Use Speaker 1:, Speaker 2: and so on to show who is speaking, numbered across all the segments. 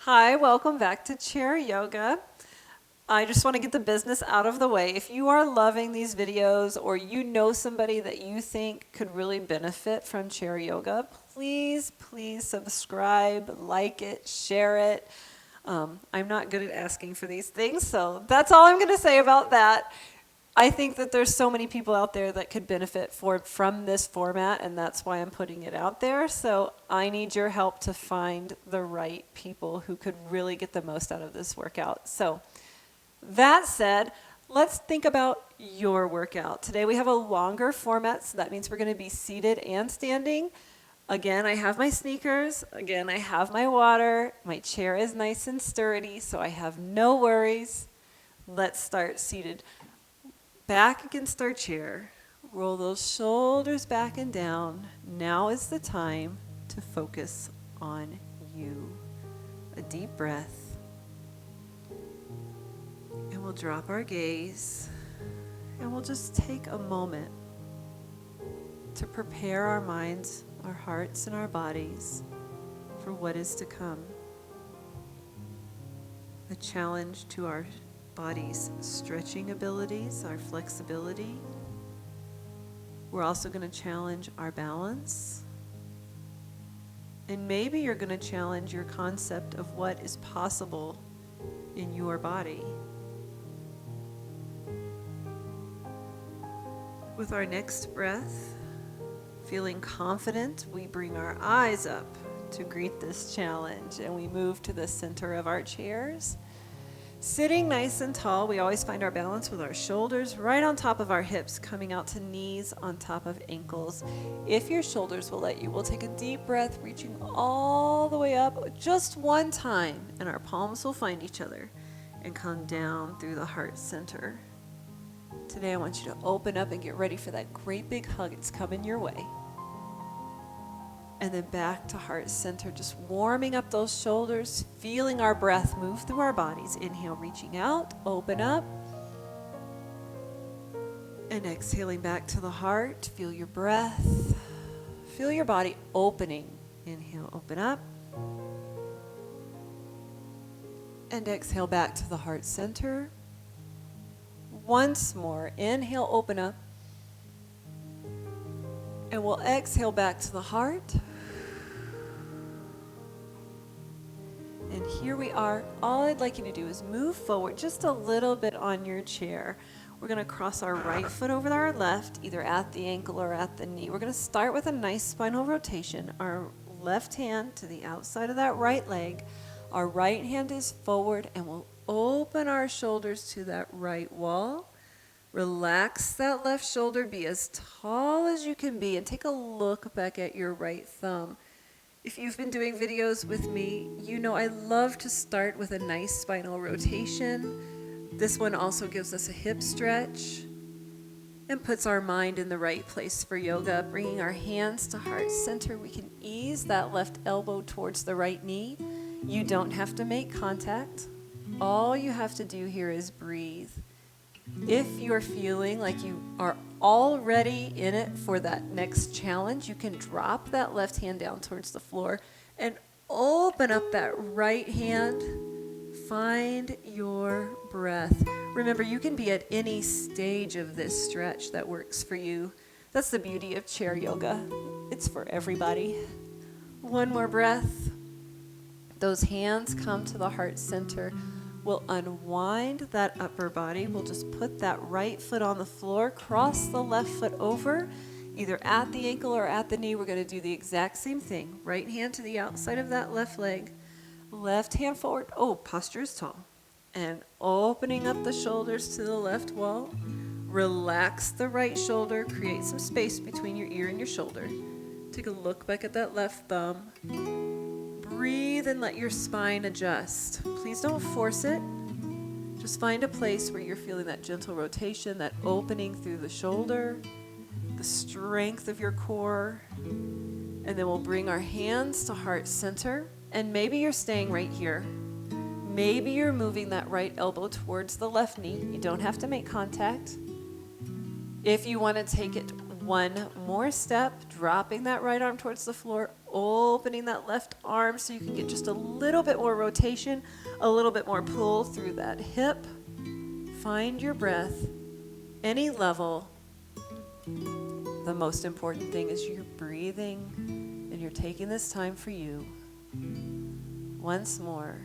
Speaker 1: Hi, welcome back to Chair Yoga. I just want to get the business out of the way. If you are loving these videos or you know somebody that you think could really benefit from Chair Yoga, please subscribe, like it, share it. I'm not good at asking for these things, so that's all I'm going to say about that. I think that there's so many people out there that could benefit from this format, and that's why I'm putting it out there. So I need your help to find the right people who could really get the most out of this workout. So that said, let's think about your workout. Today we have a longer format, so that means we're going to be seated and standing. Again, I have my sneakers. Again, I have my water. My chair is nice and sturdy, so I have no worries. Let's start seated. Back against our chair, roll those shoulders back and down. Now is the time to focus on you. A deep breath. And we'll drop our gaze. And we'll just take a moment to prepare our minds, our hearts, and our bodies for what is to come. A challenge to our body's stretching abilities, our flexibility. We're also going to challenge our balance. And maybe you're going to challenge your concept of what is possible in your body. With our next breath, feeling confident, we bring our eyes up to greet this challenge and we move to the center of our chairs. Sitting nice and tall, we always find our balance with our shoulders right on top of our hips, coming out to knees on top of ankles. If your shoulders will let you, we'll take a deep breath, reaching all the way up just one time, and our palms will find each other and come down through the heart center. Today I want you to open up and get ready for that great big hug. It's coming your way. And then back to heart center, just warming up those shoulders, feeling our breath move through our bodies. Inhale, reaching out, open up. And exhaling back to the heart, feel your breath. Feel your body opening. Inhale, open up. And exhale back to the heart center. Once more, inhale, open up. And we'll exhale back to the heart. And here we are. All I'd like you to do is move forward just a little bit on your chair. We're going to cross our right foot over our left, either at the ankle or at the knee. We're going to start with a nice spinal rotation. Our left hand to the outside of that right leg. Our right hand is forward, and we'll open our shoulders to that right wall. Relax that left shoulder, be as tall as you can be, and take a look back at your right thumb. If you've been doing videos with me, you know I love to start with a nice spinal rotation. This one also gives us a hip stretch and puts our mind in the right place for yoga. Bringing our hands to heart center, we can ease that left elbow towards the right knee. You don't have to make contact. All you have to do here is breathe. If you're feeling like you are already in it for that next challenge, you can drop that left hand down towards the floor and open up that right hand. Find your breath. Remember, you can be at any stage of this stretch that works for you. That's the beauty of chair yoga. It's for everybody. One more breath. Those hands come to the heart center. We'll unwind that upper body. We'll just put that right foot on the floor, cross the left foot over, either at the ankle or at the knee. We're going to do the exact same thing. Right hand to the outside of that left leg. Left hand forward. Oh, posture is tall. And opening up the shoulders to the left wall. Relax the right shoulder. Create some space between your ear and your shoulder. Take a look back at that left thumb. Breathe and let your spine adjust. Please don't force it. Just find a place where you're feeling that gentle rotation, that opening through the shoulder, the strength of your core. And then we'll bring our hands to heart center. And maybe you're staying right here. Maybe you're moving that right elbow towards the left knee. You don't have to make contact. If you want to take it One more step, dropping that right arm towards the floor, opening that left arm so you can get just a little bit more rotation, a little bit more pull through that hip. Find your breath, any level. The most important thing is you're breathing and you're taking this time for you. Once more.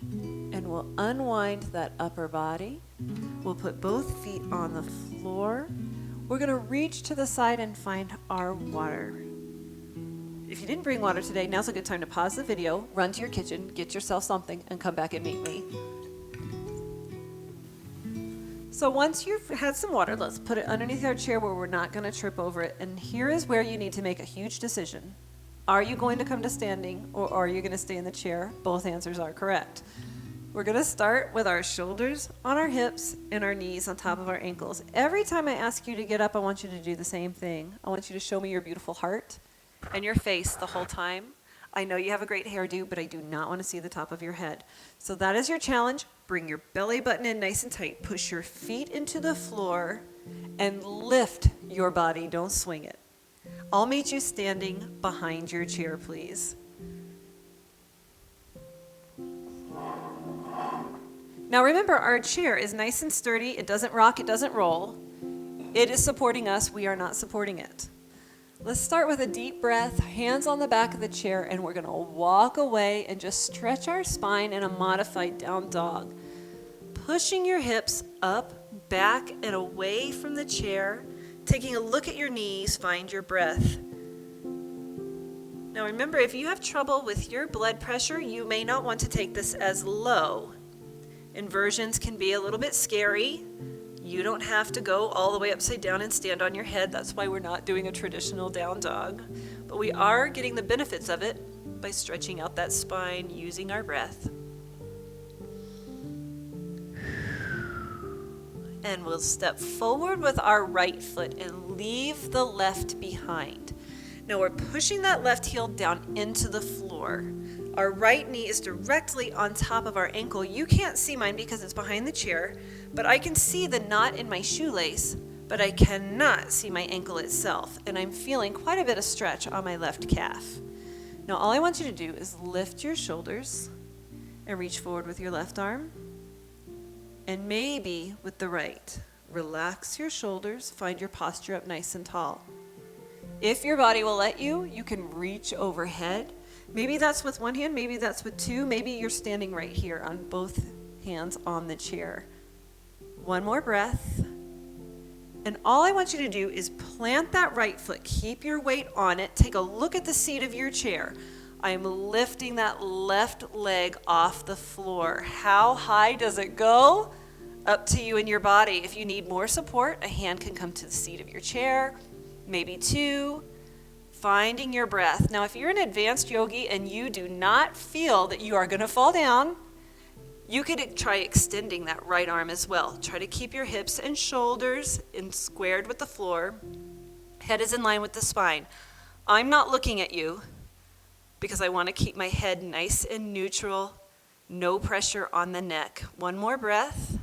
Speaker 1: And we'll unwind that upper body. We'll put both feet on the floor. We're going to reach to the side and find our water. If you didn't bring water today, now's a good time to pause the video, run to your kitchen, get yourself something, and come back and meet me. So once you've had some water, let's put it underneath our chair where we're not going to trip over it. And here is where you need to make a huge decision. Are you going to come to standing, or are you going to stay in the chair? Both answers are correct. We're going to start with our shoulders on our hips and our knees on top of our ankles. Every time I ask you to get up, I want you to do the same thing. I want you to show me your beautiful heart and your face the whole time. I know you have a great hairdo, but I do not want to see the top of your head. So that is your challenge. Bring your belly button in nice and tight. Push your feet into the floor and lift your body. Don't swing it. I'll meet you standing behind your chair, please. Now remember, our chair is nice and sturdy. It doesn't rock, it doesn't roll. It is supporting us, we are not supporting it. Let's start with a deep breath, hands on the back of the chair, and we're going to walk away and just stretch our spine in a modified down dog. Pushing your hips up, back, and away from the chair. Taking a look at your knees, find your breath. Now remember, if you have trouble with your blood pressure, you may not want to take this as low. Inversions can be a little bit scary. You don't have to go all the way upside down and stand on your head. That's why we're not doing a traditional down dog. But we are getting the benefits of it by stretching out that spine using our breath. And we'll step forward with our right foot and leave the left behind. Now we're pushing that left heel down into the floor. Our right knee is directly on top of our ankle. You can't see mine because it's behind the chair, but I can see the knot in my shoelace, but I cannot see my ankle itself. And I'm feeling quite a bit of stretch on my left calf. Now all I want you to do is lift your shoulders and reach forward with your left arm. And maybe with the right. Relax your shoulders, find your posture up nice and tall. If your body will let you, you can reach overhead. Maybe that's with one hand, maybe that's with two, maybe you're standing right here on both hands on the chair. One more breath. And all I want you to do is plant that right foot, keep your weight on it, take a look at the seat of your chair. I'm lifting that left leg off the floor. How high does it go? Up to you and your body. If you need more support, a hand can come to the seat of your chair, maybe two. Finding your breath. Now, if you're an advanced yogi and you do not feel that you are going to fall down, you could try extending that right arm as well. Try to keep your hips and shoulders squared with the floor. Head is in line with the spine. I'm not looking at you because I want to keep my head nice and neutral, no pressure on the neck. One more breath,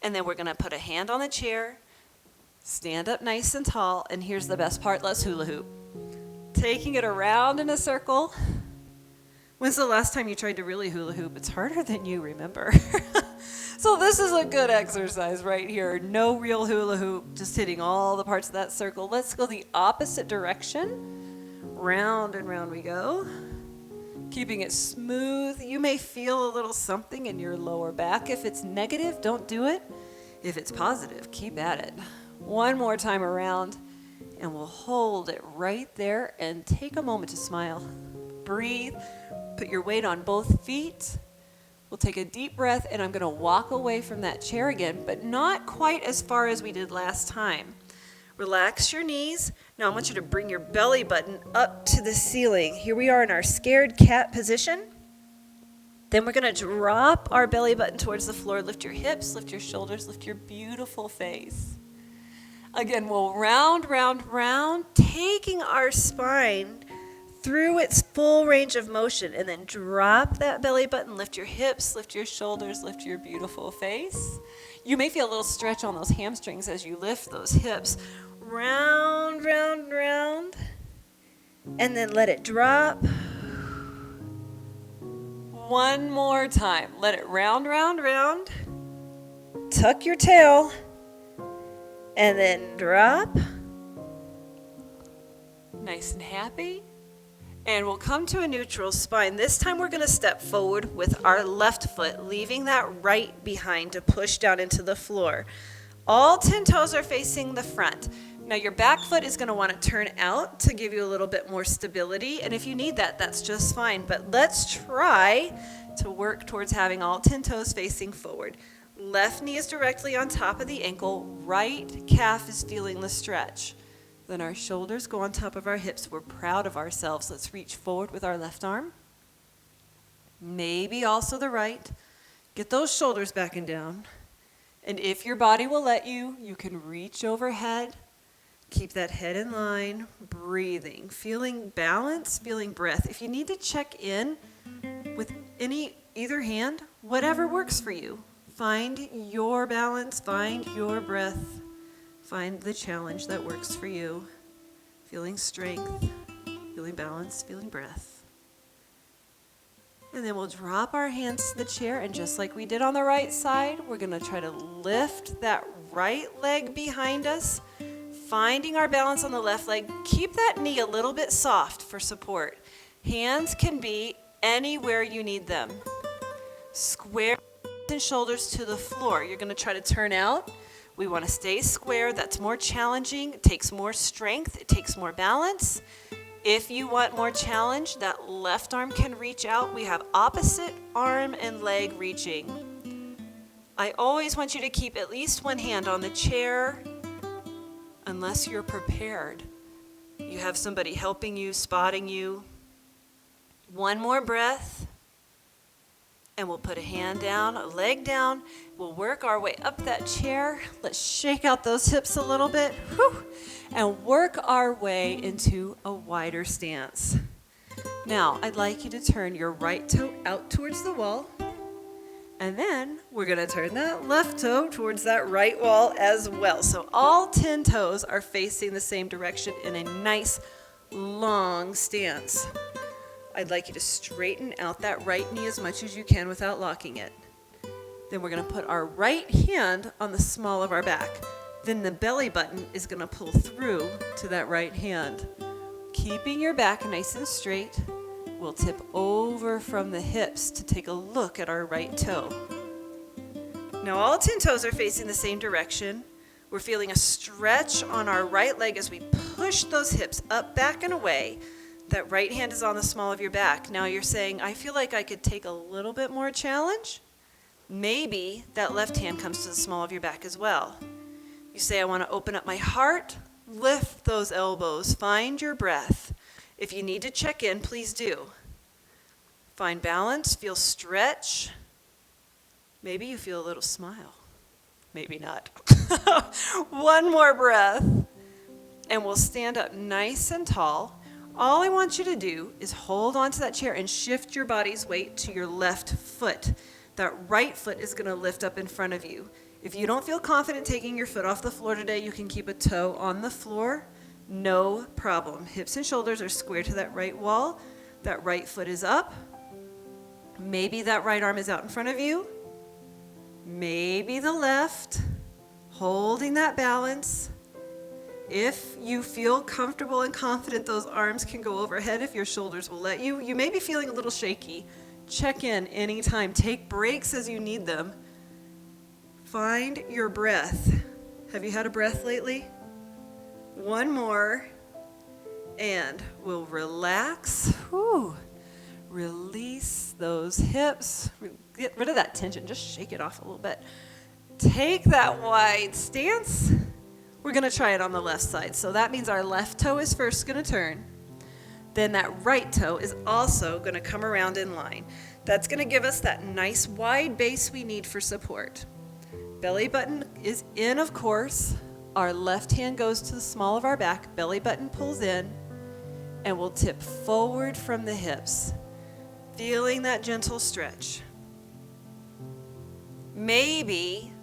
Speaker 1: and then we're going to put a hand on the chair, stand up nice and tall, and here's the best part, let's hula hoop. Taking it around in a circle. When's the last time you tried to really hula hoop? It's harder than you remember. So this is a good exercise right here. No real hula hoop, just hitting all the parts of that circle. Let's go the opposite direction. Round and round we go. Keeping it smooth. You may feel a little something in your lower back. If it's negative, don't do it. If it's positive, keep at it. One more time around. And we'll hold it right there and take a moment to smile. Breathe. Put your weight on both feet. We'll take a deep breath, and I'm going to walk away from that chair again, but not quite as far as we did last time. Relax your knees. Now I want you to bring your belly button up to the ceiling. Here we are in our scared cat position. Then we're going to drop our belly button towards the floor. Lift your hips, lift your shoulders, lift your beautiful face. Again, we'll round, round, round, taking our spine through its full range of motion, and then drop that belly button, lift your hips, lift your shoulders, lift your beautiful face. You may feel a little stretch on those hamstrings as you lift those hips. round, round, round, and then let it drop. One more time. Let it round, round, round. Tuck your tail, and then drop. Nice and happy. And we'll come to a neutral spine. This time we're going to step forward with our left foot, leaving that right behind to push down into the floor. All 10 toes are facing the front. Now your back foot is going to want to turn out to give you a little bit more stability. And if you need that, that's just fine. But let's try to work towards having all 10 toes facing forward. Left knee is directly on top of the ankle. Right calf is feeling the stretch. Then our shoulders go on top of our hips. We're proud of ourselves. Let's reach forward with our left arm. Maybe also the right. Get those shoulders back and down. And if your body will let you, you can reach overhead. Keep that head in line, breathing, feeling balance, feeling breath. If you need to check in with either hand, whatever works for you. Find your balance, find your breath. Find the challenge that works for you. Feeling strength, feeling balance, feeling breath. And then we'll drop our hands to the chair, and just like we did on the right side, we're going to try to lift that right leg behind us, finding our balance on the left leg. Keep that knee a little bit soft for support. Hands can be anywhere you need them. Square and shoulders to the floor. You're going to try to turn out. We want to stay square. That's more challenging. It takes more strength. It takes more balance. If you want more challenge, that left arm can reach out. We have opposite arm and leg reaching. I always want you to keep at least one hand on the chair unless you're prepared. You have somebody helping you, spotting you. One more breath. And we'll put a hand down, a leg down. We'll work our way up that chair. Let's shake out those hips a little bit. Whew. And work our way into a wider stance. Now, I'd like you to turn your right toe out towards the wall. And then we're going to turn that left toe towards that right wall as well. So all 10 toes are facing the same direction in a nice long stance. I'd like you to straighten out that right knee as much as you can without locking it. Then we're going to put our right hand on the small of our back. Then the belly button is going to pull through to that right hand. Keeping your back nice and straight, we'll tip over from the hips to take a look at our right toe. Now all 10 toes are facing the same direction. We're feeling a stretch on our right leg as we push those hips up, back, and away. That right hand is on the small of your back. Now you're saying, I feel like I could take a little bit more challenge. Maybe that left hand comes to the small of your back as well. You say, I want to open up my heart. Lift those elbows. Find your breath. If you need to check in, please do. Find balance. Feel stretch. Maybe you feel a little smile. Maybe not. One more breath. And we'll stand up nice and tall. All I want you to do is hold onto that chair and shift your body's weight to your left foot. That right foot is going to lift up in front of you. If you don't feel confident taking your foot off the floor today, you can keep a toe on the floor. No problem. Hips and shoulders are square to that right wall. That right foot is up. Maybe that right arm is out in front of you. Maybe the left. Holding that balance. If you feel comfortable and confident, those arms can go overhead if your shoulders will let you. You may be feeling a little shaky. Check in anytime. Take breaks as you need them. Find your breath. Have you had a breath lately? One more. And we'll relax. Whew. Release those hips. Get rid of that tension. Just shake it off a little bit. Take that wide stance. We're going to try it on the left side. So that means our left toe is first going to turn. Then that right toe is also going to come around in line. That's going to give us that nice wide base we need for support. Belly button is in, of course. Our left hand goes to the small of our back. Belly button pulls in. And we'll tip forward from the hips. Feeling that gentle stretch. Maybe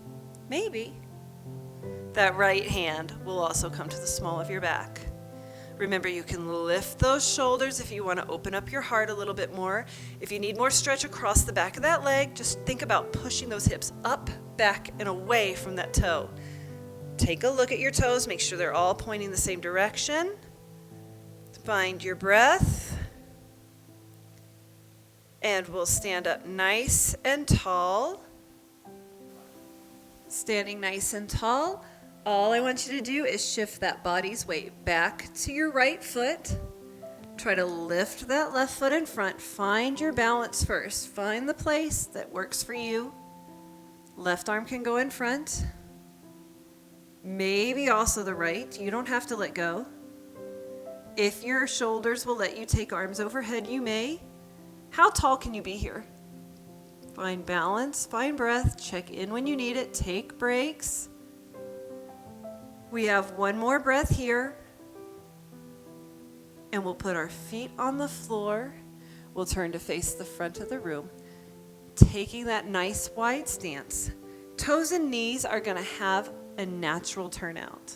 Speaker 1: That right hand will also come to the small of your back. Remember, you can lift those shoulders if you want to open up your heart a little bit more. If you need more stretch across the back of that leg, just think about pushing those hips up, back, and away from that toe. Take a look at your toes. Make sure they're all pointing the same direction. Find your breath. And we'll stand up nice and tall. Standing nice and tall. All I want you to do is shift that body's weight back to your right foot. Try to lift that left foot in front. Find your balance first. Find the place that works for you. Left arm can go in front. Maybe also the right. You don't have to let go. If your shoulders will let you take arms overhead, you may. How tall can you be here? Find balance, find breath, check in when you need it, take breaks. We have one more breath here, and we'll put our feet on the floor. We'll turn to face the front of the room, taking that nice wide stance. Toes and knees are going to have a natural turnout.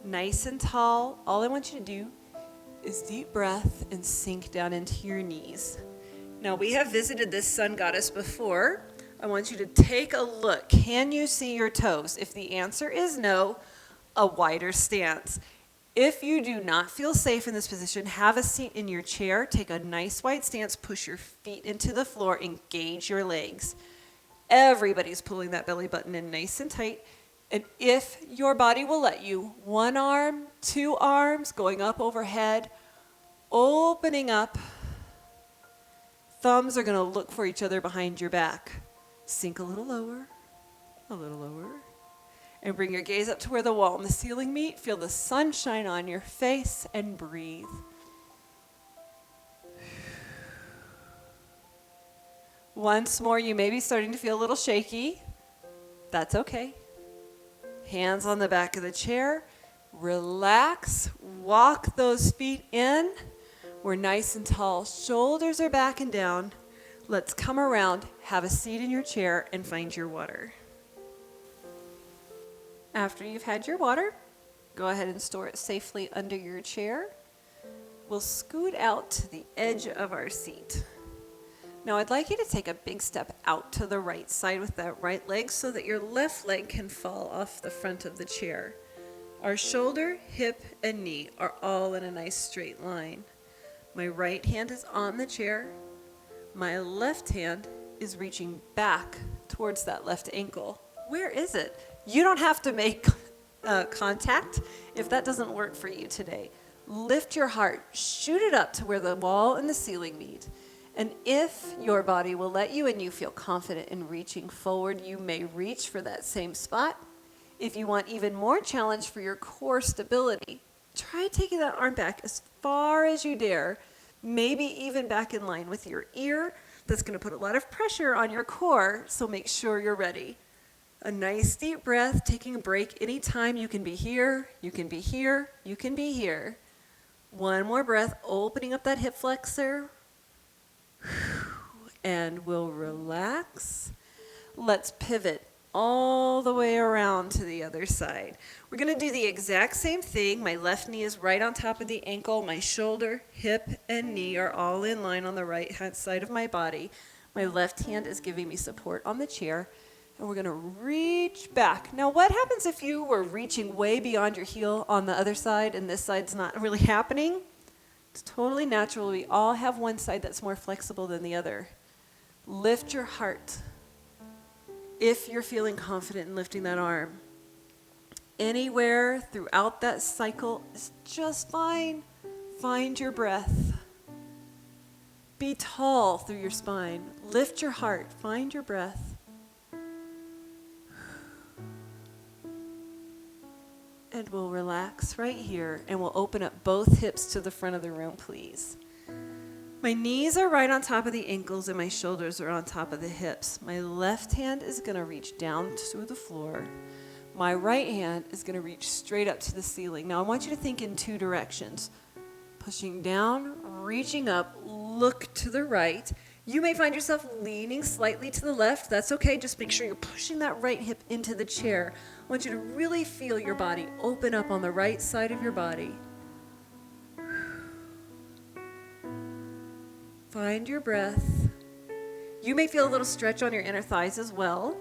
Speaker 1: Nice and tall. All I want you to do is deep breath and sink down into your knees. Now, we have visited this sun goddess before. I want you to take a look. Can you see your toes? If the answer is no, a wider stance. If you do not feel safe in this position, have a seat in your chair. Take a nice wide stance. Push your feet into the floor. Engage your legs. Everybody's pulling that belly button in nice and tight. And if your body will let you, one arm, two arms, going up overhead, opening up. Thumbs are going to look for each other behind your back. Sink a little lower, and bring your gaze up to where the wall and the ceiling meet. Feel the sunshine on your face and breathe. Once more, you may be starting to feel a little shaky. That's okay. Hands on the back of the chair. Relax. Walk those feet in. We're nice and tall. Shoulders are back and down. Let's come around, have a seat in your chair, and find your water. After you've had your water, go ahead and store it safely under your chair. We'll scoot out to the edge of our seat. Now, I'd like you to take a big step out to the right side with that right leg so that your left leg can fall off the front of the chair. Our shoulder, hip, and knee are all in a nice straight line. My right hand is on the chair. My left hand is reaching back towards that left ankle. Where is it? You don't have to make contact if that doesn't work for you today. Lift your heart. Shoot it up to where the wall and the ceiling meet. And if your body will let you and you feel confident in reaching forward, you may reach for that same spot. If you want even more challenge for your core stability, try taking that arm back as far as you dare, maybe even back in line with your ear. That's going to put a lot of pressure on your core, so make sure you're ready. A nice deep breath, taking a break anytime. You can be here, you can be here, you can be here. One more breath, opening up that hip flexor. And we'll relax. Let's pivot all the way around to the other side. We're going to do the exact same thing. My left knee is right on top of the ankle. My shoulder, hip, and knee are all in line on the right hand side of my body. My left hand is giving me support on the chair. And we're going to reach back. Now, what happens if you were reaching way beyond your heel on the other side and this side's not really happening? It's totally natural. We all have one side that's more flexible than the other. Lift your heart. If you're feeling confident in lifting that arm, anywhere throughout that cycle is just fine. Find your breath. Be tall through your spine. Lift your heart. Find your breath. And we'll relax right here, and we'll open up both hips to the front of the room, please. My knees are right on top of the ankles, and my shoulders are on top of the hips. My left hand is going to reach down to the floor. My right hand is going to reach straight up to the ceiling. Now, I want you to think in two directions. Pushing down, reaching up, look to the right. You may find yourself leaning slightly to the left. That's okay. Just make sure you're pushing that right hip into the chair. I want you to really feel your body open up on the right side of your body. Find your breath. You may feel a little stretch on your inner thighs as well.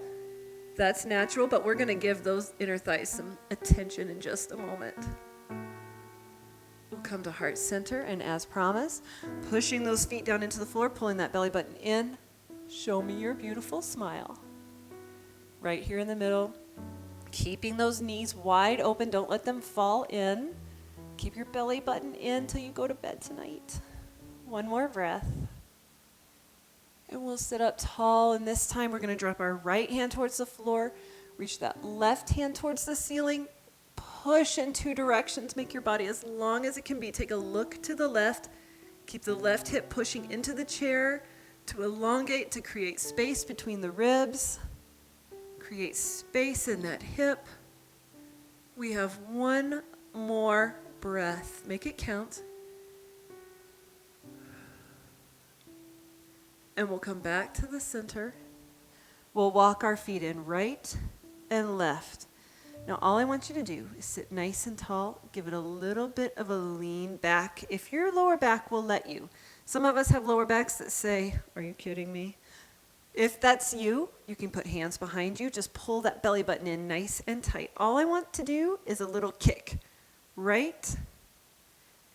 Speaker 1: That's natural, but we're going to give those inner thighs some attention in just a moment. We'll come to heart center, and as promised, pushing those feet down into the floor, pulling that belly button in. Show me your beautiful smile. Right here in the middle, keeping those knees wide open. Don't let them fall in. Keep your belly button in till you go to bed tonight. One more breath. And we'll sit up tall, and this time we're going to drop our right hand towards the floor, reach that left hand towards the ceiling, push in two directions, make your body as long as it can be. Take a look to the left, keep the left hip pushing into the chair to elongate, to create space between the ribs, create space in that hip. We have one more breath. Make it count. And we'll come back to the center. We'll walk our feet in right and left. Now all I want you to do is sit nice and tall. Give it a little bit of a lean back. If your lower back will let you. Some of us have lower backs that say, "Are you kidding me?" If that's you, you can put hands behind you. Just pull that belly button in nice and tight. All I want to do is a little kick. Right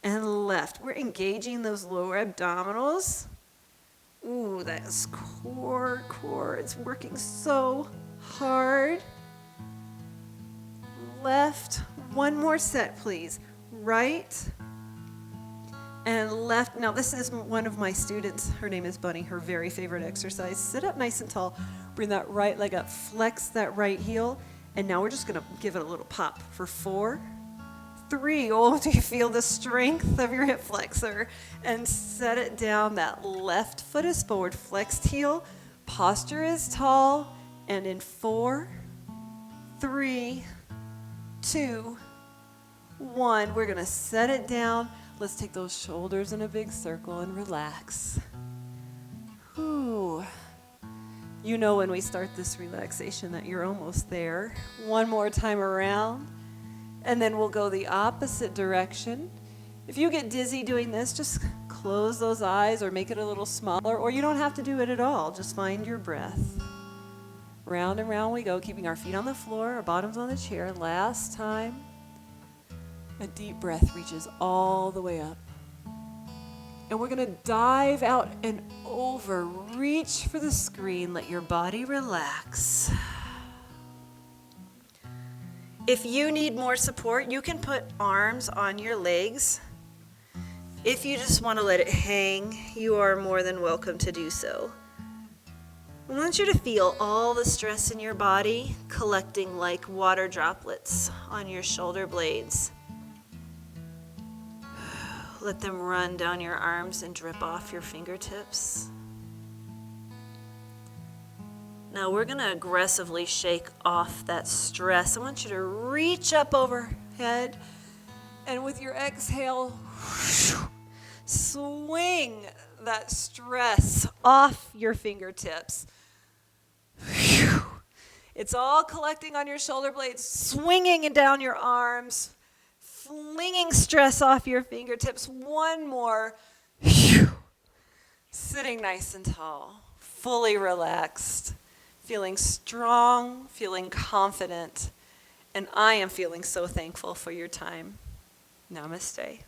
Speaker 1: and left. We're engaging those lower abdominals. Ooh, that is core. It's working so hard. Left. One more set, please. Right and left. Now, this is one of my students. Her name is Bunny. Her very favorite exercise. Sit up nice and tall. Bring that right leg up. Flex that right heel. And now we're just going to give it a little pop for 4, 3. Oh, do you feel the strength of your hip flexor? And set it down. That left foot is forward, flexed heel. Posture is tall. And in 4, 3, 2, 1, we're going to set it down. Let's take those shoulders in a big circle and relax. Whew. You know when we start this relaxation that you're almost there. One more time around. And then we'll go the opposite direction. If you get dizzy doing this, just close those eyes or make it a little smaller, or you don't have to do it at all. Just find your breath. Round and round we go, keeping our feet on the floor, our bottoms on the chair. Last time. A deep breath reaches all the way up. And we're going to dive out and over. Reach for the screen. Let your body relax. If you need more support, you can put arms on your legs. If you just want to let it hang, you are more than welcome to do so. I want you to feel all the stress in your body collecting like water droplets on your shoulder blades. Let them run down your arms and drip off your fingertips. Now we're going to aggressively shake off that stress. I want you to reach up overhead, and with your exhale, swing that stress off your fingertips. It's all collecting on your shoulder blades, swinging it down your arms, flinging stress off your fingertips. One more. Sitting nice and tall, fully relaxed. Feeling strong, feeling confident, and I am feeling so thankful for your time. Namaste.